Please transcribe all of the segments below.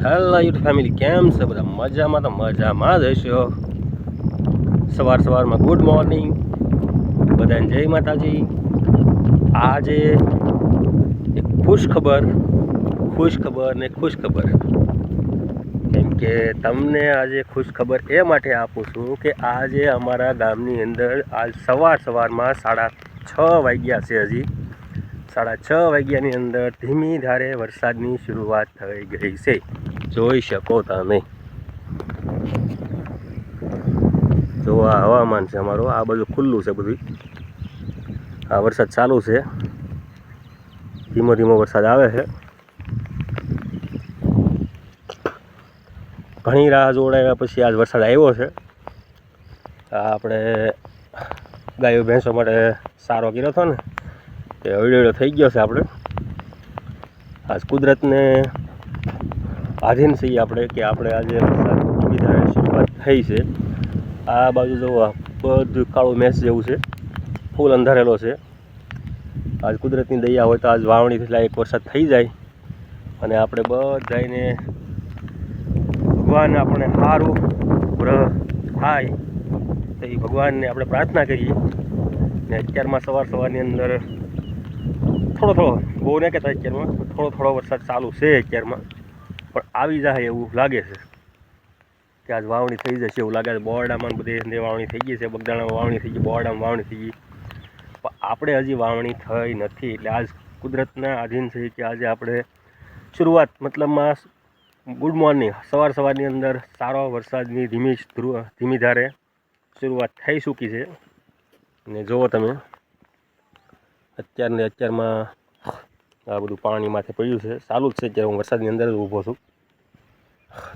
Hello YouTube family, કેમ છે બધા? મજામાં તો મજામાં જ હશો. સવારમાં ગુડ મોર્નિંગ બધાને, જય માતાજી. આજે એક ખુશ ખબર કેમ કે તમને આજે ખુશ ખબર એ માટે આપું છું કે આજે અમારા ગામની અંદર આજ સવારમાં 6:30 વાગ્યા છે. હજી 6:30 વાગ્યાની અંદર ધીમી ધારે વરસાદની શરૂઆત થઈ ગઈ છે. જોઈ શકો તમે. જો આ હવામાન છે અમારું, આ બધું ખુલ્લું છે બધું. આ વરસાદ ચાલુ છે, ધીમો ધીમો વરસાદ આવે છે. ઘણી રાહ જોડાયા પછી આજ વરસાદ આવ્યો છે. આપણે ગાયો ભેંસો માટે સારો કર્યો હતો ને, તે હળીળો થઈ ગયો છે. આપણે આજ કુદરતને આધીન છીએ આપણે કે આપણે આજે વરસાદ ધીમી ધારે શરૂઆત થઈ છે. આ બાજુ જોવા બધું કાળું મેસ જેવું છે, ફૂલ અંધારેલો છે. આજ કુદરતની દયા હોય તો આજ વાવણીથી લાયક વરસાદ થઈ જાય અને આપણે બધાને ભગવાન આપણે સારું ગ્રહ થાય તો એ ભગવાનને આપણે પ્રાર્થના કરીએ. ને અત્યારમાં સવારની અંદર થોડો બહુ નહીં કહેતા, અત્યારમાં થોડો વરસાદ ચાલુ છે અત્યારમાં, પણ આવી જાય એવું લાગે છે કે આજ વાવણી થઈ જશે એવું લાગે છે. બોરડામાં બધે વાવણી થઈ ગઈ છે, બગદાણામાં વાવણી થઈ ગઈ, બોરડામાં વાવણી થઈ ગઈ, પણ આપણે હજી વાવણી થઈ નથી. એટલે આજ કુદરતના આધીન છે કે આજે આપણે શરૂઆત, મતલબમાં ગુડ મોર્નિંગ, સવારની અંદર સારો વરસાદની ધીમી ધારે શરૂઆત થઈ ચૂકી છે. અને જુઓ તમે, અત્યારમાં આ બધું પાણી માથે પડ્યું છે, ચાલુ જ છે. અત્યારે હું વરસાદની અંદર જ ઊભો છું,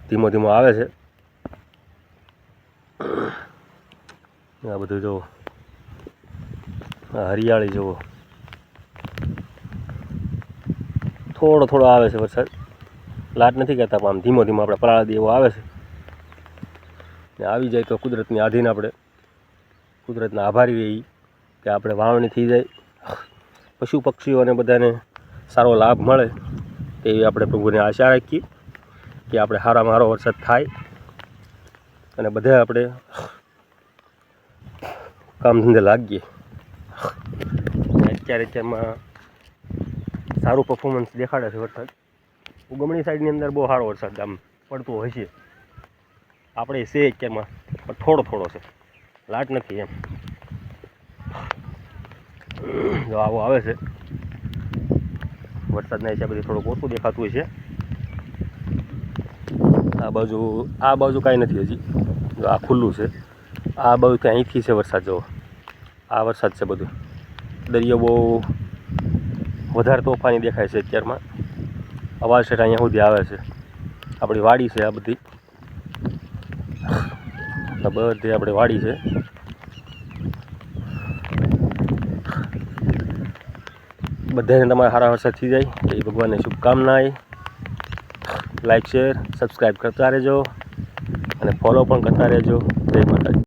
ધીમો ધીમો આવે છે. આ બધું જુઓ, હરિયાળી જુઓ, થોડો આવે છે વરસાદ. લાટ નથી કહેતા, પણ આમ ધીમો આપણે પલાળી એવો આવે છે. ને આવી જાય તો કુદરતની આધીન આપણે કુદરતના આભારી રહીએ કે આપણે વાવણી થઈ જાય, પશુ પક્ષીઓને બધાને સારો લાભ મળે તેવી આપણે પ્રભુને આશા રાખીએ કે આપણે સારામાં સારો વરસાદ થાય અને બધા આપણે કામ ધંધે લાગીએ. અત્યારમાં સારું પરફોર્મન્સ દેખાડે છે વરસાદ. ઉગમણી સાઈડની અંદર બહુ સારો વરસાદ આમ પડતો હોય છે. આપણે છે અત્યારમાં પણ થોડો છે, લાટ નથી એમ. જો આવો આવે છે વરસાદના હિસાબે થોડુંક ઓછું દેખાતું હોય છે. આ બાજુ કાંઈ નથી હજી. જો આ ખુલ્લું છે, આ બાજુ ત્યાં અહીંથી છે વરસાદ. જો આ વરસાદ છે બધું. દરિયો બહુ વધારે તોફાની દેખાય છે અત્યારમાં. અવાજ છે અહીંયા સુધી આવે છે. આપણી વાડી છે આ બધી આપણી વાડી છે. બધાને તમારે સારા વરસાદ થઈ જાય એ ભગવાનને શુભકામનાએ. લાઈક, શેર, સબસ્ક્રાઈબ કરતા રહેજો અને ફોલો પણ કરતા રહેજો. જય માતાજી.